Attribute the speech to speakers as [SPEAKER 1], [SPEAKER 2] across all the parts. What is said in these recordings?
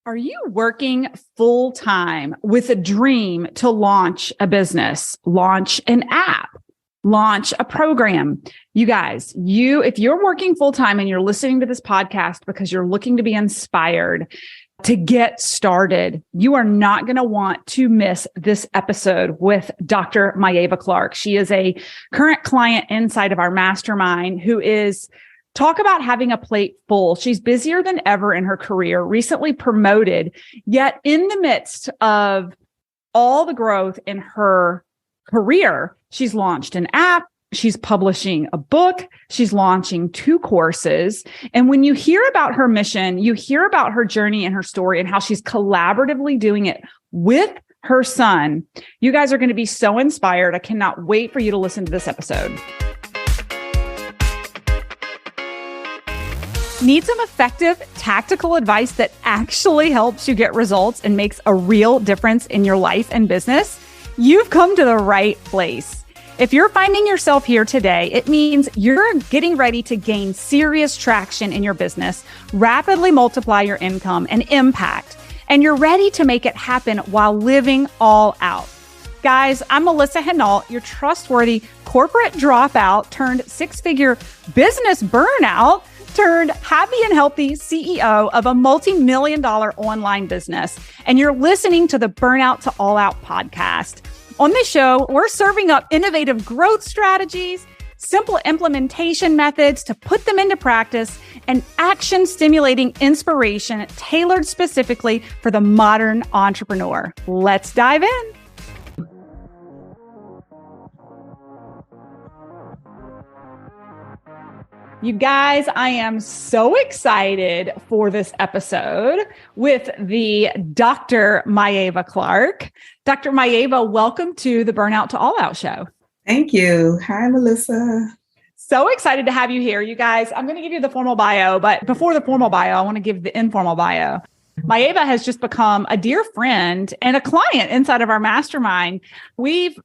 [SPEAKER 1] Are you working full time with a dream to launch a business, launch an app, launch a program? You guys, if you're working full time and you're listening to this podcast because you're looking to be inspired to get started, you are not going to want to miss this episode with Dr. Myava Clark. She is a current client inside of our mastermind who is talk about having a plate full. She's busier than ever in her career, recently promoted, yet in the midst of all the growth in her career, she's launched an app, she's publishing a book, she's launching 2 courses. And when you hear about her mission, you hear about her journey and her story and how she's collaboratively doing it with her son. You guys are going to be so inspired. I cannot wait for you to listen to this episode. Need some effective, tactical advice that actually helps you get results and makes a real difference in your life and business? You've come to the right place. If you're finding yourself here today, it means you're getting ready to gain serious traction in your business, rapidly multiply your income and impact, and you're ready to make it happen while living all out. Guys, I'm Melissa Hinault, your trustworthy corporate dropout turned 6-figure business burnout turned happy and healthy CEO of a multi-million-dollar online business. And you're listening to the Burnout to All Out podcast. On this show, we're serving up innovative growth strategies, simple implementation methods to put them into practice, and action-stimulating inspiration tailored specifically for the modern entrepreneur. Let's dive in. You guys, I am so excited for this episode with the Dr. Myava Clark. Dr. Myava, welcome to the Burnout to All Out show.
[SPEAKER 2] Thank you. Hi, Melissa.
[SPEAKER 1] So excited to have you here. You guys, I'm going to give you the formal bio, but before the formal bio, I want to give the informal bio. Myava has just become a dear friend and a client inside of our mastermind. We've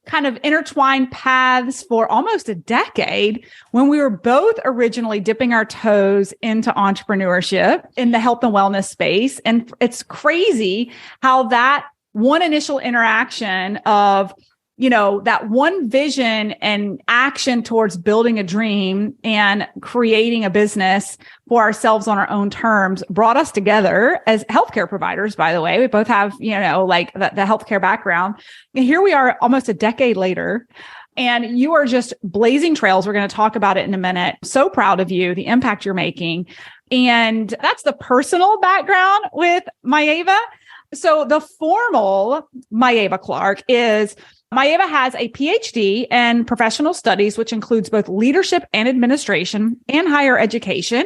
[SPEAKER 1] kind of intertwined paths for almost a decade when we were both originally dipping our toes into entrepreneurship in the health and wellness space. And it's crazy how that one initial interaction of, that one vision and action towards building a dream and creating a business for ourselves on our own terms brought us together as healthcare providers, by the way. We both have, the healthcare background. And here we are almost a decade later, and you are just blazing trails. We're going to talk about it in a minute. So proud of you, the impact you're making. And that's the personal background with Myava. So the formal Myava Clark is Myava has a PhD in professional studies, which includes both leadership and administration and higher education.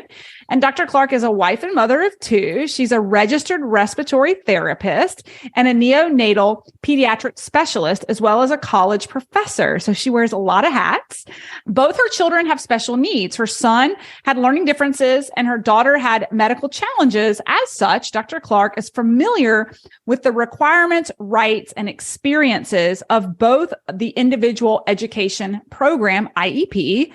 [SPEAKER 1] And Dr. Clark is a wife and mother of 2. She's a registered respiratory therapist and a neonatal pediatric specialist, as well as a college professor. So she wears a lot of hats. Both her children have special needs. Her son had learning differences and her daughter had medical challenges. As such, Dr. Clark is familiar with the requirements, rights, and experiences of both the individual education program, IEP,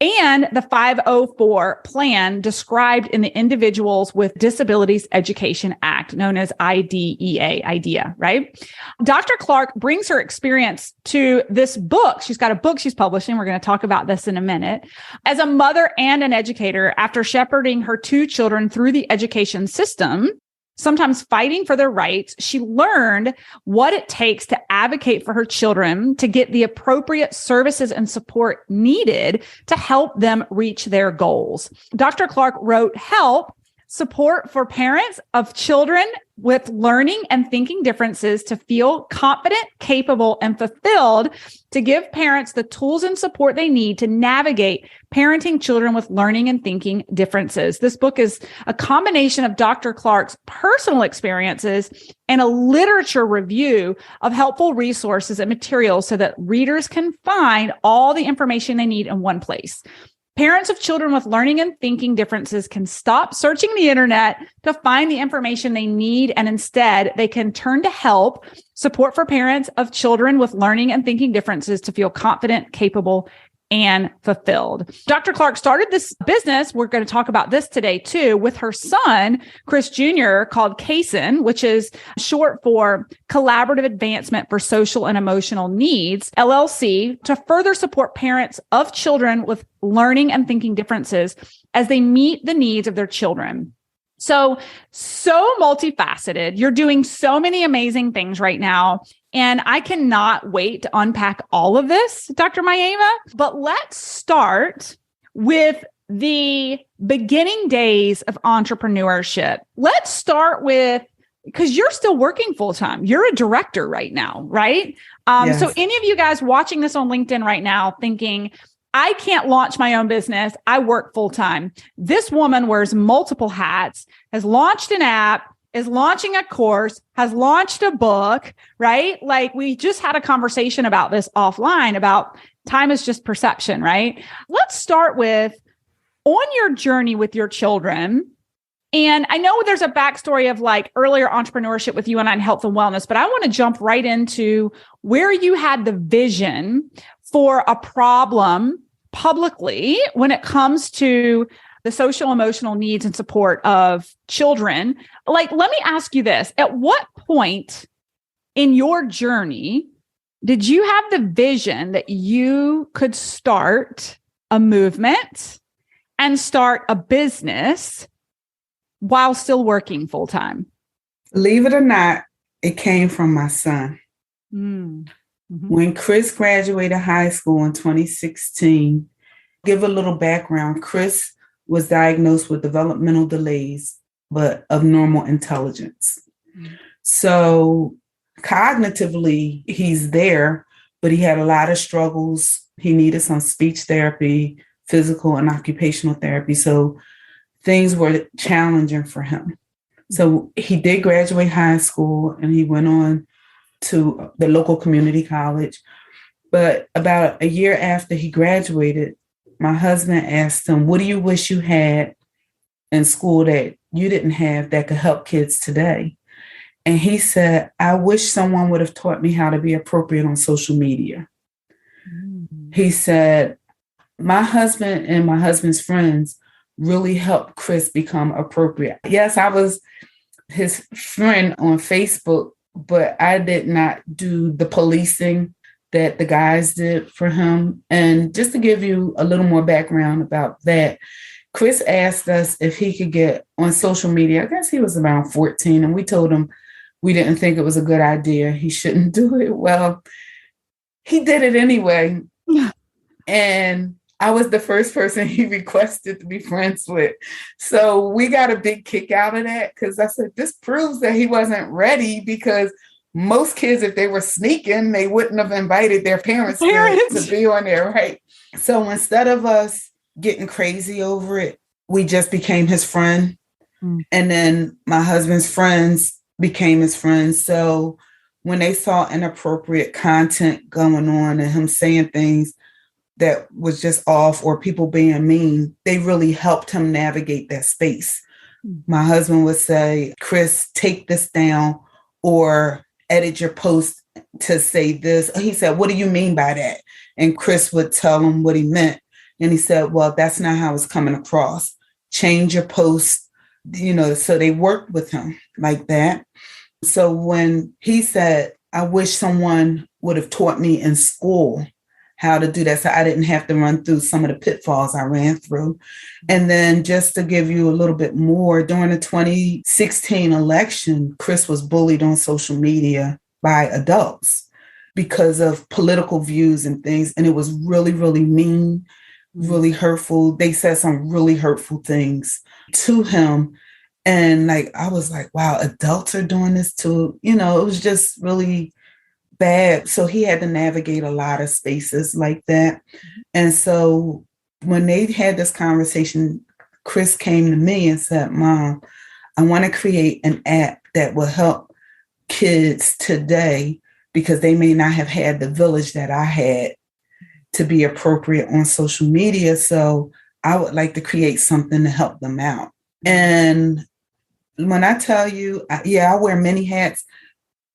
[SPEAKER 1] and the 504 plan described in the Individuals with Disabilities Education Act, known as IDEA, right? Dr. Clark brings her experience to this book. She's got a book she's publishing. We're going to talk about this in a minute. As a mother and an educator, after shepherding her 2 children through the education system, sometimes fighting for their rights, she learned what it takes to advocate for her children to get the appropriate services and support needed to help them reach their goals. Dr. Clark wrote Help, Support for Parents of Children with Learning and Thinking Differences to Feel Confident, Capable, and Fulfilled, to give parents the tools and support they need to navigate parenting children with learning and thinking differences. This book is a combination of Dr. Clark's personal experiences and a literature review of helpful resources and materials so that readers can find all the information they need in one place. Parents of children with learning and thinking differences can stop searching the internet to find the information they need, and instead they can turn to help, support for parents of children with learning and thinking differences to feel confident, capable, and fulfilled. Dr. Clark started this business. We're going to talk about this today too, with her son, Chris Jr., called CASEN, which is short for Collaborative Advancement for Social and Emotional Needs, LLC, to further support parents of children with learning and thinking differences as they meet the needs of their children. So multifaceted. You're doing so many amazing things right now. And I cannot wait to unpack all of this, Dr. Myava. But let's start with the beginning days of entrepreneurship. Let's start with, because you're still working full time. You're a director right now, right?
[SPEAKER 2] Yes.
[SPEAKER 1] So any of you guys watching this on LinkedIn right now thinking, I can't launch my own business. I work full time. This woman wears multiple hats, has launched an app, is launching a course, has launched a book, right? Like we just had a conversation about this offline about time is just perception, right? Let's start with on your journey with your children. And I know there's a backstory of like earlier entrepreneurship with you and I in health and wellness, but I want to jump right into where you had the vision for a problem publicly when it comes to the social emotional needs and support of children. Like, let me ask you this. At what point in your journey did you have the vision that you could start a movement and start a business while still working full time?
[SPEAKER 2] Believe it or not, it came from my son.
[SPEAKER 1] Mm-hmm.
[SPEAKER 2] When Chris graduated high school in 2016, give a little background. Chris was diagnosed with developmental delays, but of normal intelligence. Mm-hmm. So cognitively, he's there, but he had a lot of struggles. He needed some speech therapy, physical and occupational therapy. So things were challenging for him. So he did graduate high school and he went on to the local community college. But about a year after he graduated, my husband asked him, what do you wish you had in school that you didn't have that could help kids today? And he said, I wish someone would have taught me how to be appropriate on social media. Mm-hmm. He said, my husband and my husband's friends really helped Chris become appropriate. Yes, I was his friend on Facebook, but I did not do the policing that the guys did for him. And just to give you a little more background about that, Chris asked us if he could get on social media. I guess he was around 14, and we told him we didn't think it was a good idea. He shouldn't do it. Well, he did it anyway. Yeah. And I was the first person he requested to be friends with. So we got a big kick out of that because I said, this proves that he wasn't ready, because most kids, if they were sneaking, they wouldn't have invited their parents to be on there, right? So instead of us getting crazy over it, we just became his friend. Mm. And then my husband's friends became his friends. So when they saw inappropriate content going on and him saying things that was just off or people being mean, they really helped him navigate that space. Mm. My husband would say, Chris, take this down or edit your post to say this. He said, what do you mean by that? And Chris would tell him what he meant. And he said, well, that's not how it's coming across. Change your post, so they worked with him like that. So when he said, I wish someone would have taught me in school how to do that, so I didn't have to run through some of the pitfalls I ran through. And then just to give you a little bit more, during the 2016 election, Chris was bullied on social media by adults because of political views and things. And it was really, really mean, really hurtful. They said some really hurtful things to him. And I was like, wow, adults are doing this too. It was just really bad. So he had to navigate a lot of spaces like that. Mm-hmm. And so when they had this conversation, Chris came to me and said, Mom, I want to create an app that will help kids today because they may not have had the village that I had to be appropriate on social media. So I would like to create something to help them out. And when I tell you, I wear many hats,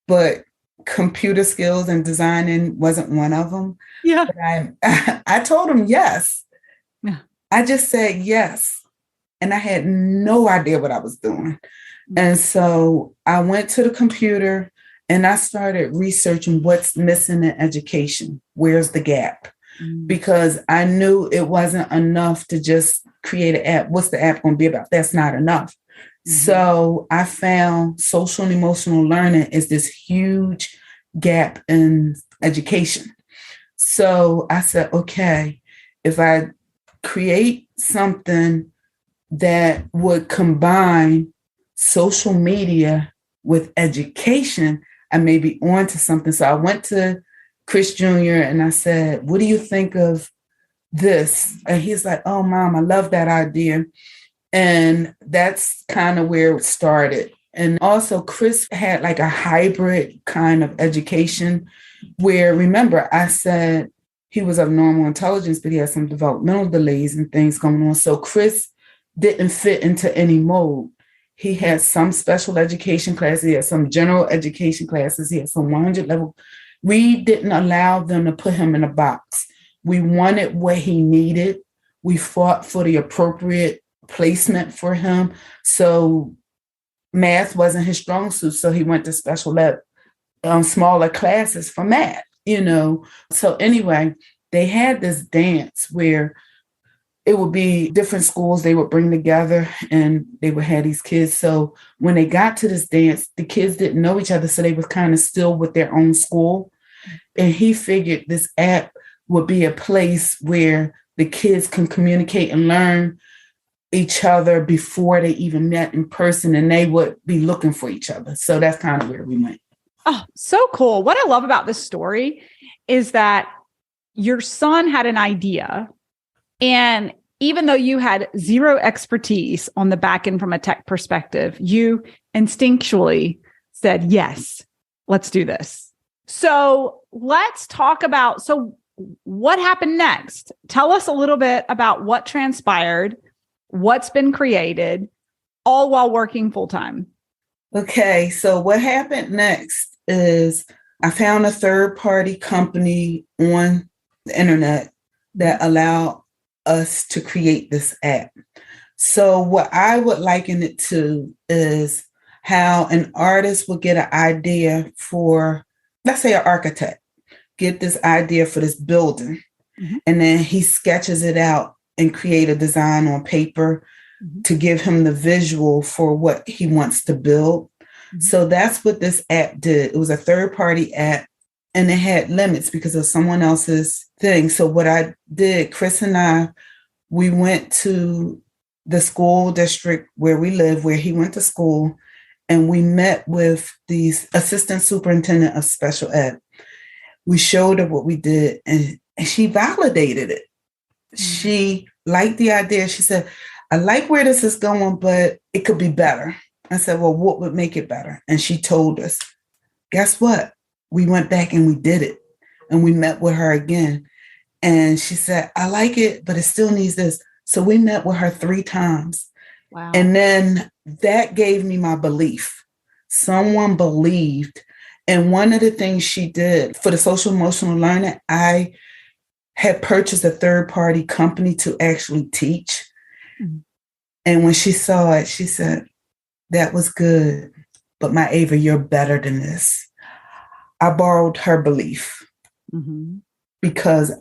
[SPEAKER 2] but computer skills and designing wasn't one of them.
[SPEAKER 1] Yeah.
[SPEAKER 2] But I told him yes.
[SPEAKER 1] Yeah.
[SPEAKER 2] I just said yes. And I had no idea what I was doing. And so I went to the computer and I started researching what's missing in education. Where's the gap? Because I knew it wasn't enough to just create an app. What's the app going to be about? That's not enough. So I found social and emotional learning is this huge gap in education. So I said, okay, if I create something that would combine social media with education, I may be on to something. So I went to Chris Jr. and I said, what do you think of this? And he's like, oh, Mom, I love that idea. And that's kind of where it started. And also Chris had like a hybrid kind of education where, remember, I said he was of normal intelligence, but he had some developmental delays and things going on. So Chris didn't fit into any mold. He had some special education classes. He had some general education classes. He had some 100 level. We didn't allow them to put him in a box. We wanted what he needed. We fought for the appropriate placement for him. So math wasn't his strong suit. So he went to special ed, smaller classes for math, So anyway, they had this dance where it would be different schools they would bring together and they would have these kids. So when they got to this dance, the kids didn't know each other. So they was kind of still with their own school. And he figured this app would be a place where the kids can communicate and learn each other before they even met in person, and they would be looking for each other. So that's kind of where we went.
[SPEAKER 1] Oh, so cool. What I love about this story is that your son had an idea, and even though you had zero expertise on the back end from a tech perspective, you instinctually said, yes, let's do this. So let's talk about, what happened next? Tell us a little bit about what transpired, what's been created, all while working full-time.
[SPEAKER 2] Okay, so what happened next is I found a third-party company on the internet that allowed us to create this app. So what I would liken it to is how an artist would get an idea for, let's say an architect, get this idea for this building, and then he sketches it out and create a design on paper to give him the visual for what he wants to build. So that's what this app did. It was a third-party app, and it had limits because of someone else's thing. So what I did, Chris and I, we went to the school district where we live, where he went to school, and we met with the assistant superintendent of special ed. We showed her what we did, and she validated it. She liked the idea. She said, I like where this is going, but it could be better. I said, well, what would make it better? And she told us. Guess what? We went back and we did it. And we met with her again. And she said, I like it, but it still needs this. So we met with her 3 times.
[SPEAKER 1] Wow.
[SPEAKER 2] And then that gave me my belief. Someone believed. And one of the things she did for the social emotional learning, I had purchased a third-party company to actually teach. And when she saw it, she said, that was good, but my Ava, you're better than this. I borrowed her belief because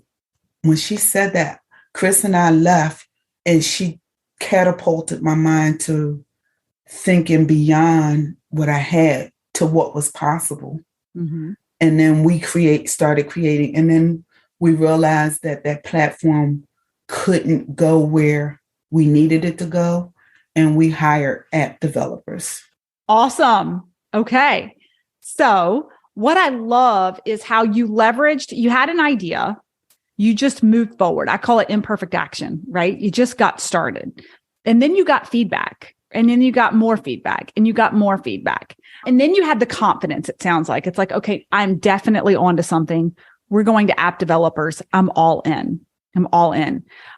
[SPEAKER 2] when she said that, Chris and I left, and she catapulted my mind to thinking beyond what I had to what was possible. And then we started creating, and then we realized that platform couldn't go where we needed it to go. And we hired app developers.
[SPEAKER 1] Awesome. Okay. So what I love is how you had an idea, you just moved forward. I call it imperfect action, right? You just got started. And then you got feedback. And then you got more feedback. And you got more feedback. And then you had the confidence, it sounds like. It's like, okay, I'm definitely onto something. We're going to app developers. I'm all in.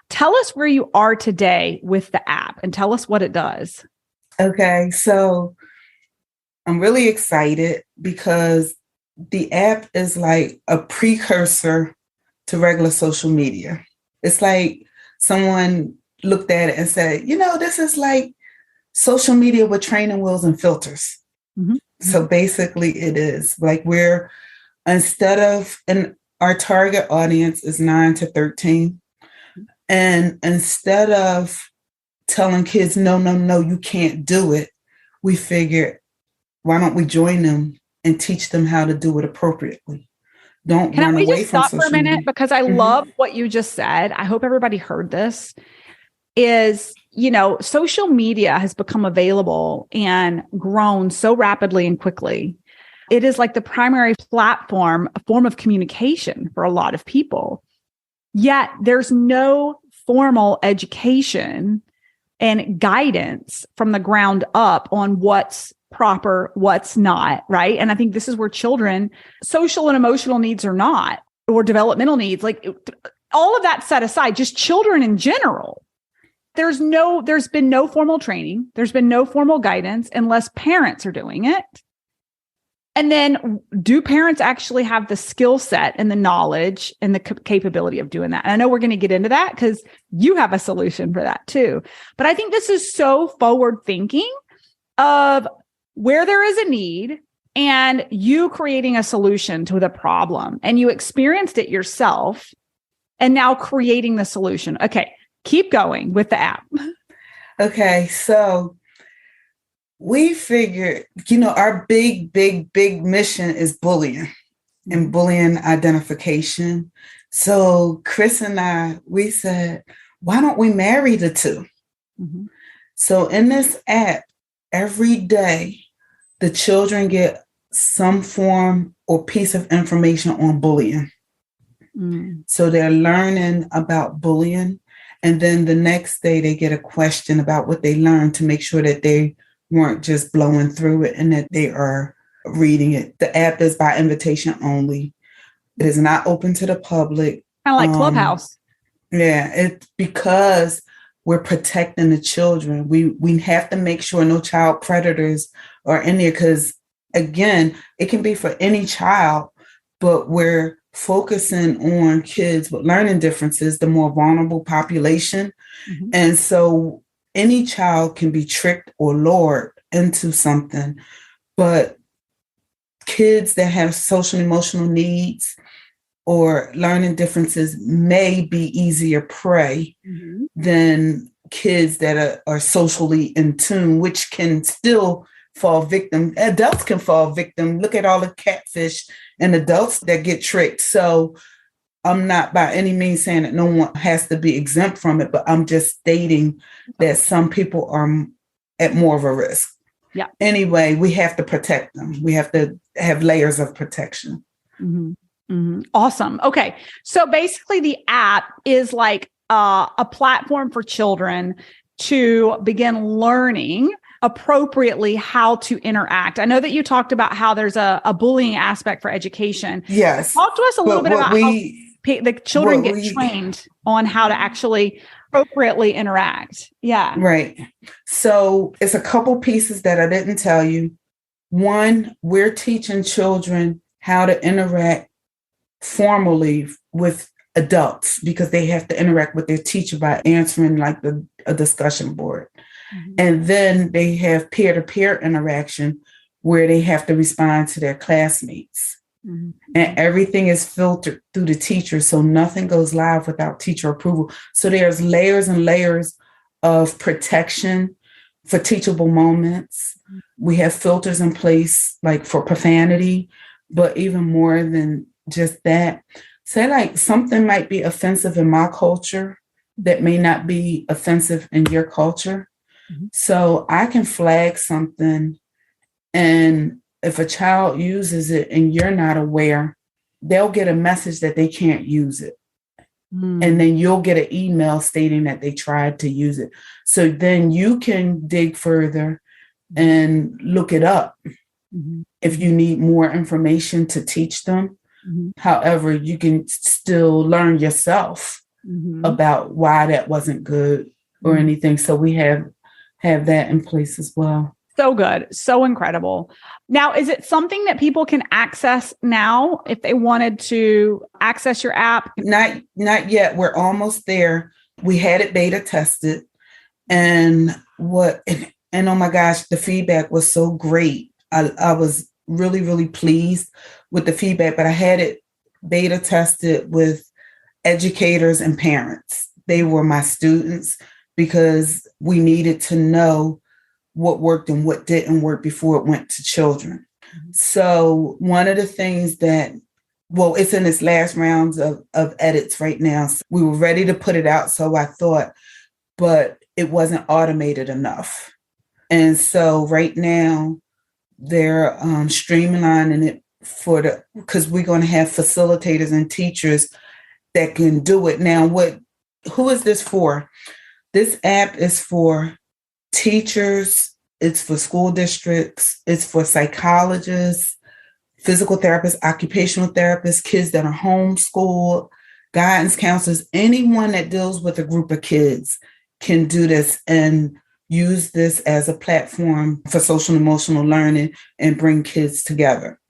[SPEAKER 1] Tell us where you are today with the app and tell us what it does.
[SPEAKER 2] Okay, so I'm really excited because the app is like a precursor to regular social media. It's like someone looked at it and said, this is like social media with training wheels and filters.
[SPEAKER 1] Mm-hmm.
[SPEAKER 2] So basically it is like our target audience is 9 to 13. And instead of telling kids, no, you can't do it, we figured, why don't we join them and teach them how to do it appropriately? Don't run away from social media. Can we just stop for a minute?
[SPEAKER 1] Because I love what you just said. I hope everybody heard this. Social media has become available and grown so rapidly and quickly. It is like the primary form of communication for a lot of people. Yet there's no formal education and guidance from the ground up on what's proper, what's not, right? And I think this is where children, social and emotional needs or not, or developmental needs, like all of that set aside, just children in general. There's been no formal training. There's been no formal guidance unless parents are doing it. And then do parents actually have the skill set and the knowledge and the capability of doing that? And I know we're going to get into that because you have a solution for that too. But I think this is so forward thinking of where there is a need and you creating a solution to the problem, and you experienced it yourself and now creating the solution. Okay. Keep going with the app.
[SPEAKER 2] Okay. So we figured, our big mission is bullying and bullying identification. So Chris and I, we said, why don't we marry the two? Mm-hmm. So in this app, every day, the children get some form or piece of information on bullying. Mm. So they're learning about bullying. And then the next day they get a question about what they learned to make sure that they weren't just blowing through it and that they are reading it. The app is by invitation only. It is not open to the public.
[SPEAKER 1] Kind of like Clubhouse.
[SPEAKER 2] Yeah, it's because we're protecting the children. We have to make sure no child predators are in there because, again, it can be for any child, but we're focusing on kids with learning differences, the more vulnerable population. Mm-hmm. And so any child can be tricked or lured into something, but kids that have social and emotional needs or learning differences may be easier prey than kids that are socially in tune, which can still fall victim. Adults can fall victim. Look at all the catfish and adults that get tricked. So I'm not by any means saying that no one has to be exempt from it, but I'm just stating that some people are at more of a risk.
[SPEAKER 1] Yeah.
[SPEAKER 2] Anyway, we have to protect them. We have to have layers of protection.
[SPEAKER 1] Mm-hmm. Mm-hmm. Awesome. Okay. So basically the app is like a platform for children to begin learning appropriately how to interact. I know that you talked about how there's a bullying aspect for education.
[SPEAKER 2] Yes.
[SPEAKER 1] Talk to us a little bit about how the children get trained on how to actually appropriately interact. Yeah.
[SPEAKER 2] Right. So it's a couple pieces that I didn't tell you. One, we're teaching children how to interact formally with adults because they have to interact with their teacher by answering like a discussion board. Mm-hmm. And then they have peer-to-peer interaction where they have to respond to their classmates. Mm-hmm. And everything is filtered through the teacher. So nothing goes live without teacher approval. So there's layers and layers of protection for teachable moments. Mm-hmm. We have filters in place like for profanity, but even more than just that. Say like something might be offensive in my culture that may not be offensive in your culture. Mm-hmm. So I can flag something, and if a child uses it and you're not aware, they'll get a message that they can't use it. Mm. And then you'll get an email stating that they tried to use it. So then you can dig further and look it up if you need more information to teach them. Mm-hmm. However, you can still learn yourself about why that wasn't good or anything. So we have that in place as well.
[SPEAKER 1] So good. So incredible. Now, is it something that people can access now if they wanted to access your app?
[SPEAKER 2] Not yet. We're almost there. We had it beta tested, and oh my gosh, the feedback was so great. I was really, really pleased with the feedback, but I had it beta tested with educators and parents. They were my students because we needed to know what worked and what didn't work before it went to children. Mm-hmm. So one of the things it's in its last rounds of edits right now. So we were ready to put it out, so I thought, but it wasn't automated enough. And so right now they're streamlining it because we're going to have facilitators and teachers that can do it. Now, who is this for? This app is for teachers, it's for school districts, it's for psychologists, physical therapists, occupational therapists, kids that are homeschooled, guidance counselors, anyone that deals with a group of kids can do this and use this as a platform for social and emotional learning and bring kids together.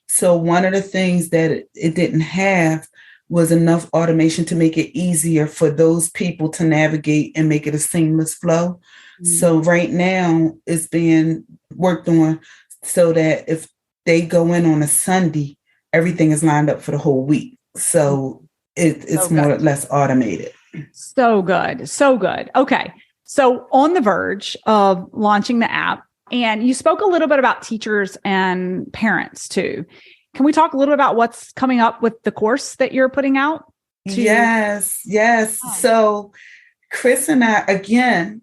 [SPEAKER 2] So one of the things that it didn't have was enough automation to make it easier for those people to navigate and make it a seamless flow. Mm-hmm. So right now it's being worked on so that if they go in on a Sunday, everything is lined up for the whole week. So it's more or less automated.
[SPEAKER 1] So good. So good. Okay. So on the verge of launching the app, and you spoke a little bit about teachers and parents too. Can we talk a little about what's coming up with the course that you're putting out?
[SPEAKER 2] Yes. Oh. So Chris and I, again,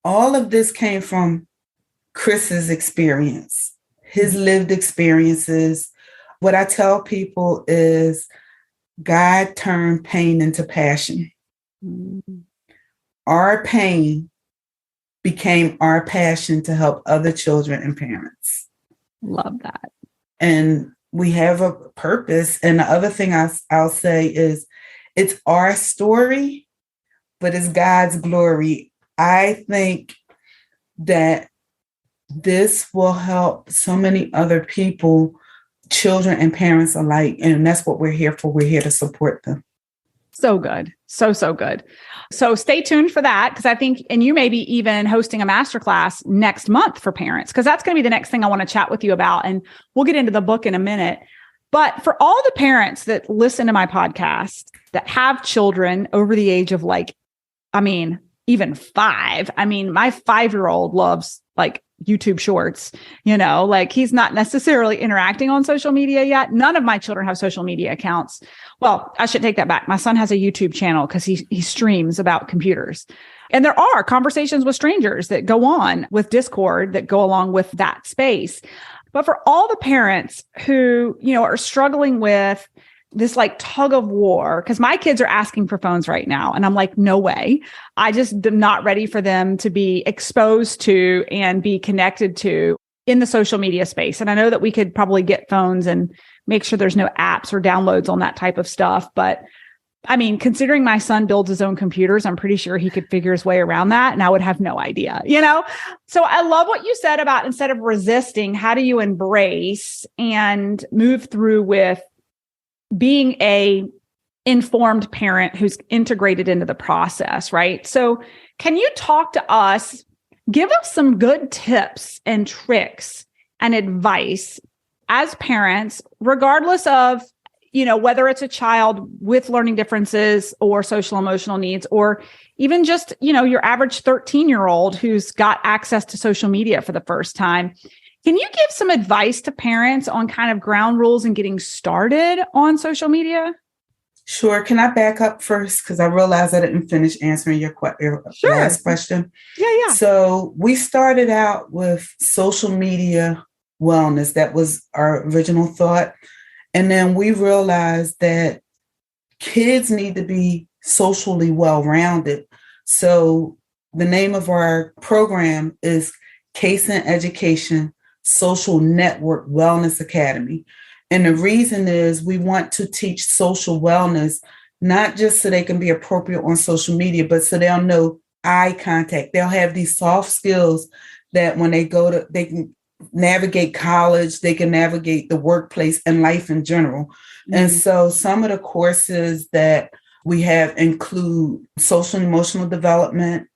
[SPEAKER 2] all of this came from Chris's experience, his lived experiences. What I tell people is God turned pain into passion. Mm-hmm. Our pain became our passion to help other children and parents.
[SPEAKER 1] Love that.
[SPEAKER 2] And we have a purpose. And the other thing I'll say is it's our story, but it's God's glory. I think that this will help so many other people, children and parents alike. And that's what we're here for. We're here to support them.
[SPEAKER 1] So good. So good. So stay tuned for that, because I think, and you may be even hosting a masterclass next month for parents, because that's going to be the next thing I want to chat with you about. And we'll get into the book in a minute. But for all the parents that listen to my podcast that have children over the age of even 5, my 5-year-old loves YouTube shorts, he's not necessarily interacting on social media yet. None of my children have social media accounts. Well, I should take that back. My son has a YouTube channel because he streams about computers. And there are conversations with strangers that go on with Discord that go along with that space. But for all the parents who, are struggling with this tug of war, because my kids are asking for phones right now. And I'm like, no way. I just am not ready for them to be exposed to and be connected to in the social media space. And I know that we could probably get phones and make sure there's no apps or downloads on that type of stuff. But considering my son builds his own computers, I'm pretty sure he could figure his way around that. And I would have no idea, So I love what you said about, instead of resisting, how do you embrace and move through with being a informed parent who's integrated into the process, right? So can you talk to us, give us some good tips and tricks and advice as parents, regardless of, whether it's a child with learning differences or social emotional needs, or even just, your average 13-year-old who's got access to social media for the first time. Can you give some advice to parents on kind of ground rules and getting started on social media?
[SPEAKER 2] Sure. Can I back up first? Because I realized I didn't finish answering your last question.
[SPEAKER 1] Yeah.
[SPEAKER 2] So we started out with social media wellness. That was our original thought. And then we realized that kids need to be socially well-rounded. So the name of our program is Cason Education Social Network Wellness Academy. And the reason is we want to teach social wellness, not just so they can be appropriate on social media, but so they'll know eye contact. They'll have these soft skills that when they can navigate college, they can navigate the workplace and life in general. Mm-hmm. And so some of the courses that we have include social and emotional development,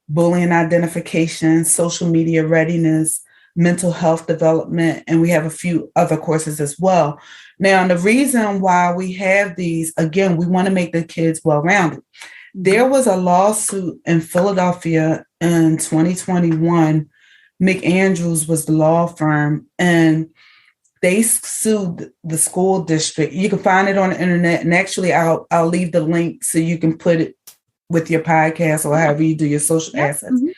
[SPEAKER 2] bullying identification, social media readiness, mental health development, and we have a few other courses as well. Now, the reason why we have these, again, we want to make the kids well-rounded. There was a lawsuit in Philadelphia in 2021. McAndrews was the law firm, and they sued the school district. You can find it on the internet, and actually I'll leave the link so you can put it with your podcast or however you do your social assets. Mm-hmm.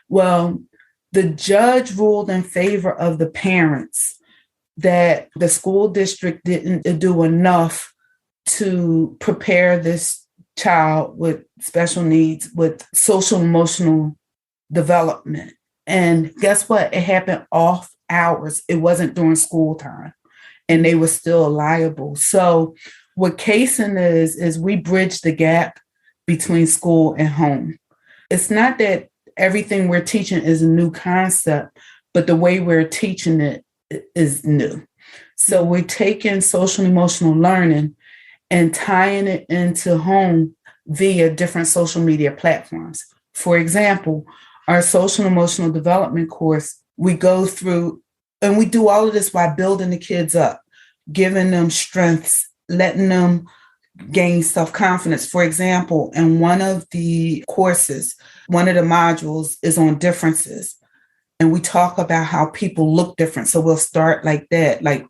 [SPEAKER 2] Well, the judge ruled in favor of the parents that the school district didn't do enough to prepare this child with special needs with social emotional development. And guess what? It happened off hours. It wasn't during school time, and they were still liable. So what CASIN is we bridge the gap between school and home. It's not that everything we're teaching is a new concept, but the way we're teaching it is new. So we're taking social and emotional learning and tying it into home via different social media platforms. For example, our social and emotional development course, we go through, and we do all of this while building the kids up, giving them strengths, letting them gain self-confidence. For example, in one of the courses, one of the modules is on differences. And we talk about how people look different. So we'll start like that, like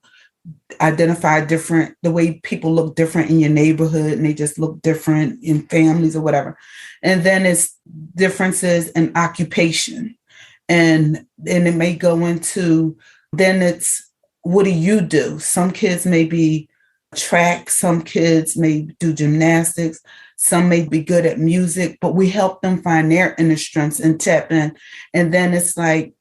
[SPEAKER 2] identify the way people look different in your neighborhood, and they just look different in families or whatever. And then it's differences in occupation. And then it may go into, then it's, what do you do? Some kids may be track, some kids may do gymnastics, some may be good at music, but we help them find their inner strengths and tap in. And then it's like,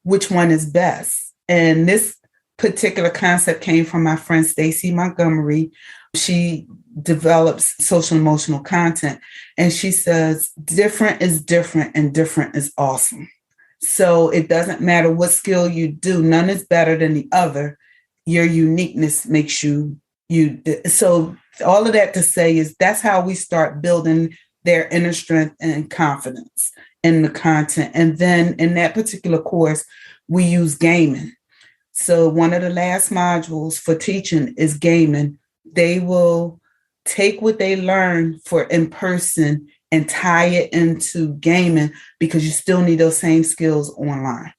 [SPEAKER 2] which one is best? And this particular concept came from my friend Stacy Montgomery. She develops social emotional content, and she says different is different and different is awesome. So it doesn't matter what skill you do, none is better than the other. Your uniqueness makes you. So all of that to say is that's how we start building their inner strength and confidence in the content. And then in that particular course, we use gaming. So one of the last modules for teaching is gaming. They will take what they learn for in person and tie it into gaming, because you still need those same skills online.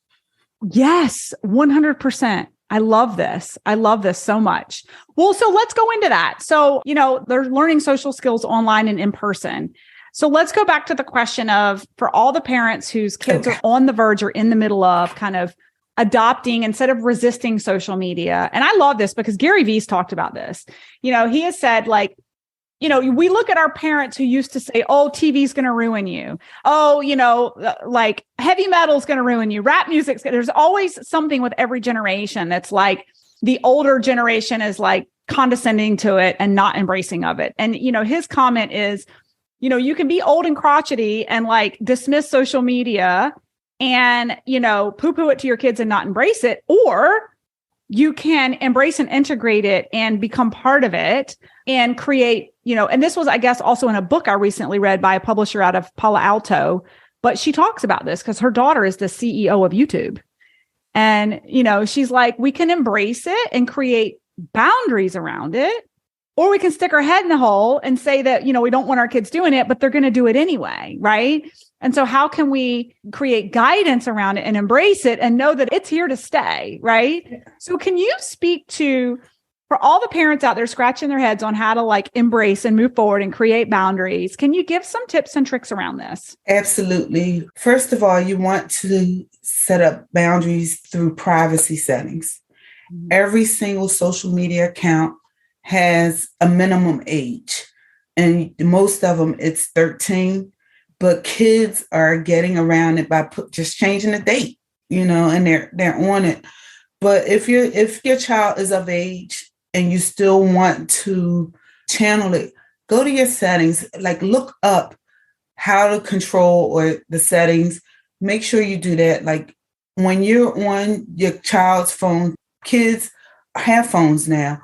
[SPEAKER 1] Yes, 100%. I love this. I love this so much. Well, so let's go into that. So, they're learning social skills online and in person. So let's go back to the question of, for all the parents whose kids are on the verge or in the middle of kind of adopting instead of resisting social media. And I love this because Gary Vee's talked about this. He has said, like, we look at our parents who used to say, oh, TV's going to ruin you. Oh, like heavy metal's going to ruin you. Rap music's there's always something with every generation that's like the older generation is like condescending to it and not embracing of it. And, his comment is, you can be old and crotchety and like dismiss social media and, poo-poo it to your kids and not embrace it, or you can embrace and integrate it and become part of it and create, and this was, I guess, also in a book I recently read by a publisher out of Palo Alto, but she talks about this because her daughter is the CEO of YouTube. And, she's like, we can embrace it and create boundaries around it, or we can stick our head in the hole and say that, we don't want our kids doing it, but they're going to do it anyway. Right. And so how can we create guidance around it and embrace it and know that it's here to stay? Right. Yeah. So can you speak to, for all the parents out there scratching their heads on how to like embrace and move forward and create boundaries, can you give some tips and tricks around this?
[SPEAKER 2] Absolutely. First of all, you want to set up boundaries through privacy settings. Mm-hmm. Every single social media account has a minimum age, and most of them it's 13, but kids are getting around it by just changing the date, and they're on it. But if your child is of age and you still want to channel it, go to your settings, like look up how to control or the settings. Make sure you do that. Like when you're on your child's phone, kids have phones now.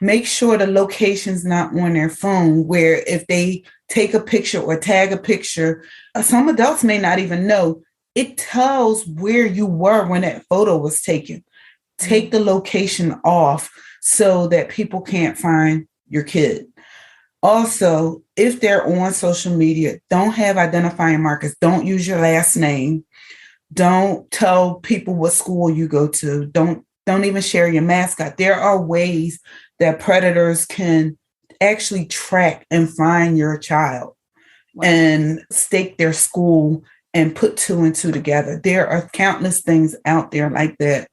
[SPEAKER 2] Make sure the location's not on their phone, where if they take a picture or tag a picture, some adults may not even know. It tells where you were when that photo was taken. Take the location off so that people can't find your kid. Also, if they're on social media, don't have identifying markers. Don't use your last name. Don't tell people what school you go to. Don't even share your mascot. There are ways that predators can actually track and find your child. Wow. And stake their school and put two and two together. There are countless things out there like that.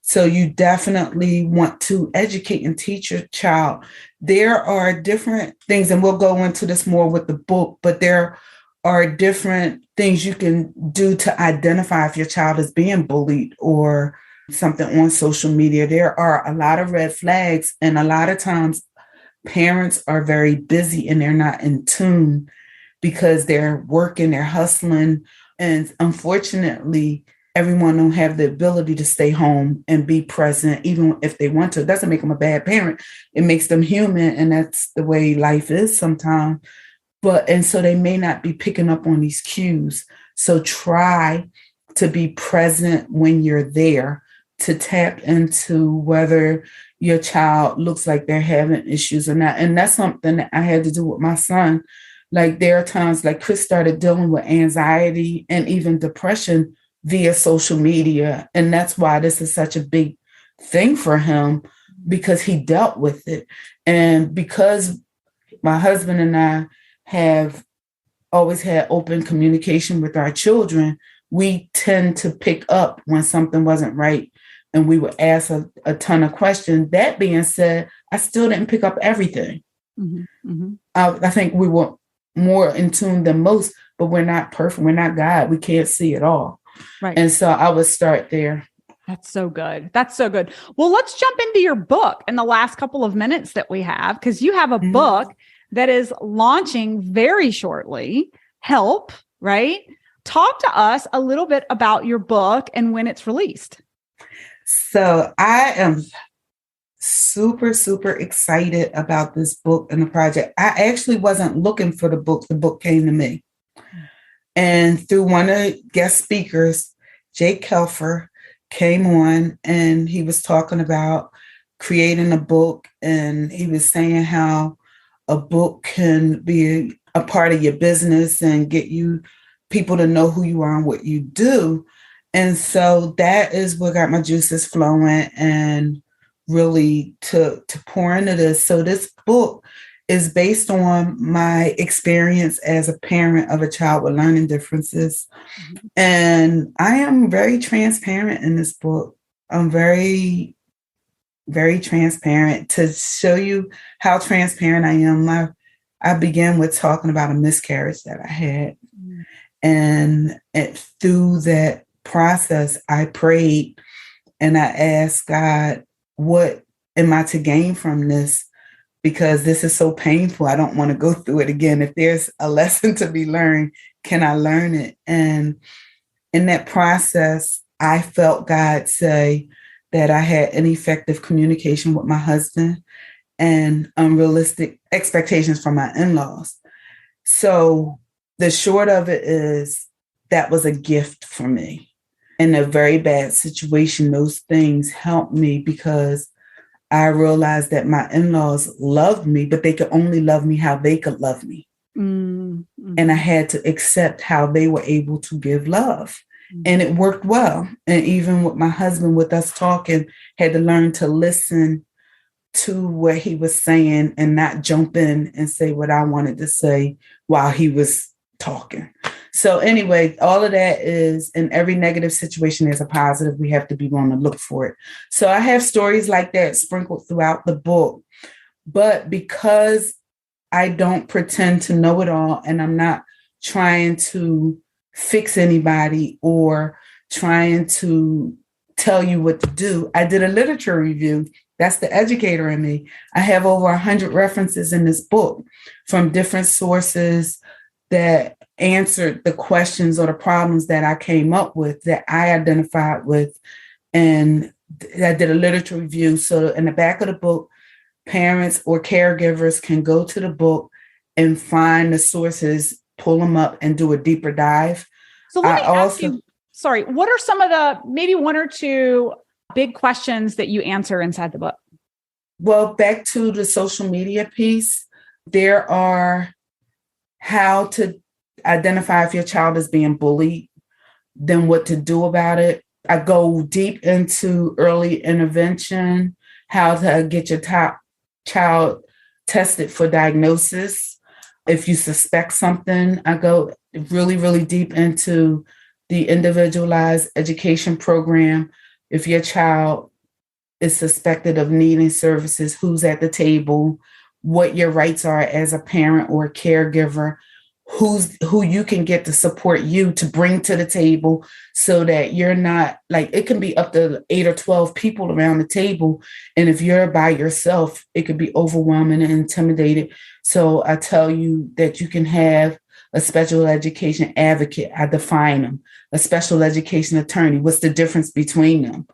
[SPEAKER 2] So you definitely want to educate and teach your child. There are different things, and we'll go into this more with the book, but there are different things you can do to identify if your child is being bullied or something on social media. There are a lot of red flags, and a lot of times parents are very busy and they're not in tune because they're working, they're hustling. And unfortunately, everyone don't have the ability to stay home and be present, even if they want to. It doesn't make them a bad parent. It makes them human. And that's the way life is sometimes. And so they may not be picking up on these cues. So try to be present when you're there, to tap into whether your child looks like they're having issues or not. And that's something that I had to do with my son. Like there are times like Chris started dealing with anxiety and even depression via social media. And that's why this is such a big thing for him, because he dealt with it. And because my husband and I have always had open communication with our children, we tend to pick up when something wasn't right. And we would ask a ton of questions. That being said, I still didn't pick up everything. Mm-hmm. Mm-hmm. I think we were more in tune than most, but we're not perfect. We're not God. We can't see it all. Right. And so I would start there.
[SPEAKER 1] That's so good. That's so good. Well, let's jump into your book in the last couple of minutes that we have, because you have a book that is launching very shortly. Help, right? Talk to us a little bit about your book and when it's released.
[SPEAKER 2] So I am super, super excited about this book and the project. I actually wasn't looking for the book. The book came to me. And through one of the guest speakers, Jake Kelfer, came on and he was talking about creating a book. And he was saying how a book can be a part of your business and get you people to know who you are and what you do. And so that is what got my juices flowing and really to pour into this. So this book is based on my experience as a parent of a child with learning differences. Mm-hmm. And I am very transparent in this book. I'm very, very transparent. To show you how transparent I am, I began with talking about a miscarriage that I had. Mm-hmm. And through that process, I prayed and I asked God, what am I to gain from this? Because this is so painful. I don't want to go through it again. If there's a lesson to be learned, can I learn it? And in that process, I felt God say that I had ineffective communication with my husband and unrealistic expectations from my in-laws. So the short of it is that was a gift for me. In a very bad situation, those things helped me because I realized that my in-laws loved me, but they could only love me how they could love me. Mm-hmm. And I had to accept how they were able to give love. Mm-hmm. And it worked well. And even with my husband, with us talking, had to learn to listen to what he was saying and not jump in and say what I wanted to say while he was talking. So anyway, all of that is, in every negative situation, there's a positive. We have to be willing to look for it. So I have stories like that sprinkled throughout the book. But because I don't pretend to know it all, and I'm not trying to fix anybody or trying to tell you what to do, I did a literature review. That's the educator in me. I have over 100 references in this book from different sources that answered the questions or the problems that I came up with, that I identified with. And I did a literature review. So in the back of the book, parents or caregivers can go to the book and find the sources, pull them up, and do a deeper dive.
[SPEAKER 1] So let me ask you, sorry, what are some of the, maybe one or two big questions that you answer inside the book?
[SPEAKER 2] Well, back to the social media piece, there are how to identify if your child is being bullied, then what to do about it. I go deep into early intervention, how to get your child tested for diagnosis. If you suspect something, I go really, really deep into the individualized education program. If your child is suspected of needing services, who's at the table, what your rights are as a parent or a caregiver, who you can get to support you to bring to the table, so that you're not like, it can be up to 8 or 12 people around the table. And if you're by yourself, it could be overwhelming and intimidated. So I tell you that you can have a special education advocate. I define them. A special education attorney. What's the difference between them?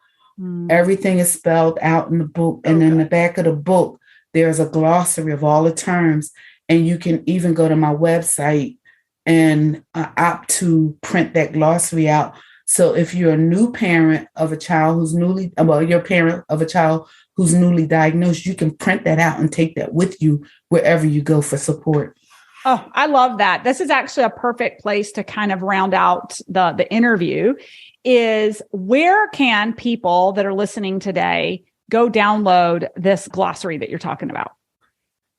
[SPEAKER 2] Everything is spelled out in the book. And in the back of the book, there's a glossary of all the terms. And you can even go to my website and opt to print that glossary out. So if you're a new parent of a child who's you're a parent of a child who's newly diagnosed, you can print that out and take that with you wherever you go for support.
[SPEAKER 1] Oh, I love that. This is actually a perfect place to kind of round out the interview. Is where can people that are listening today go download this glossary that you're talking about?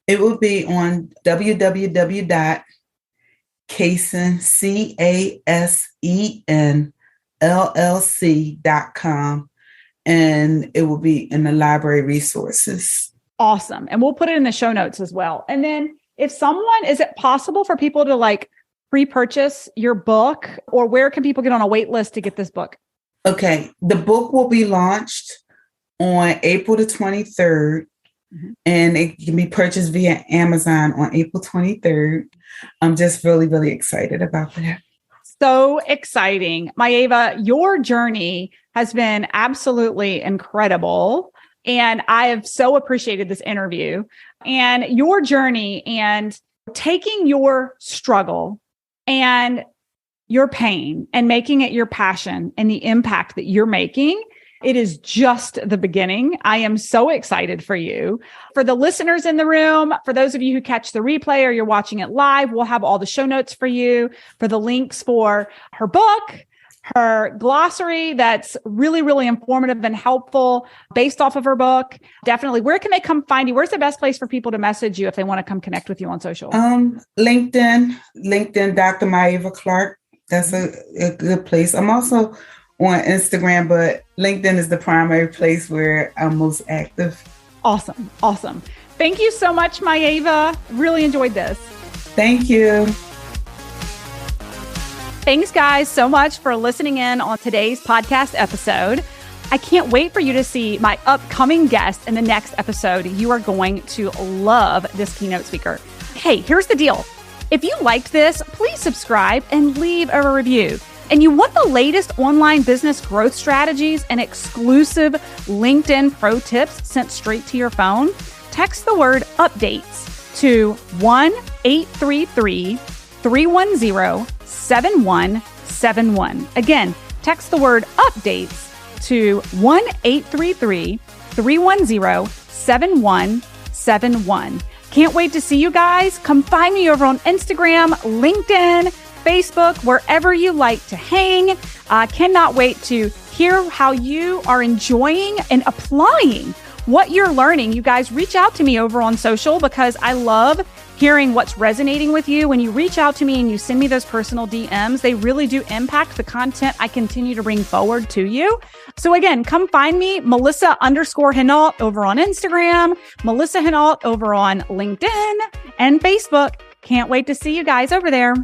[SPEAKER 2] It will be on www.casenllc.com, and it will be in the library resources.
[SPEAKER 1] Awesome. And we'll put it in the show notes as well. And then is it possible for people to like pre-purchase your book, or where can people get on a wait list to get this book?
[SPEAKER 2] Okay. The book will be launched on April the 23rd. And it can be purchased via Amazon on April 23rd. I'm just really, really excited about that.
[SPEAKER 1] So exciting. Myava, your journey has been absolutely incredible. And I have so appreciated this interview and your journey, and taking your struggle and your pain and making it your passion and the impact that you're making. It is just the beginning. I am so excited for you. For the listeners in the room, for those of you who catch the replay or you're watching it live, we'll have all the show notes for you, for the links for her book, her glossary that's really, really informative and helpful based off of her book. Definitely. Where can they come find you? Where's the best place for people to message you if they want to come connect with you on social?
[SPEAKER 2] LinkedIn, Dr. Myava Clark. That's a good place. I'm also on Instagram, but LinkedIn is the primary place where I'm most active. Awesome.
[SPEAKER 1] Thank you so much, Myava. Really enjoyed this.
[SPEAKER 2] Thank you.
[SPEAKER 1] Thanks, guys, so much for listening in on today's podcast episode. I can't wait for you to see my upcoming guest in the next episode. You are going to love this keynote speaker. Hey, here's the deal. If you liked this, please subscribe and leave a review. And you want the latest online business growth strategies and exclusive LinkedIn pro tips sent straight to your phone? Text the word updates to 1-833-310-7171. Again, text the word updates to 1-833-310-7171. Can't wait to see you guys. Come find me over on Instagram, LinkedIn, Facebook, wherever you like to hang. Cannot wait to hear how you are enjoying and applying what you're learning. You guys reach out to me over on social, because I love hearing what's resonating with you. When you reach out to me and you send me those personal DMs, they really do impact the content I continue to bring forward to you. So again, come find me, Melissa_Hinault over on Instagram, Melissa Hinault over on LinkedIn and Facebook. Can't wait to see you guys over there.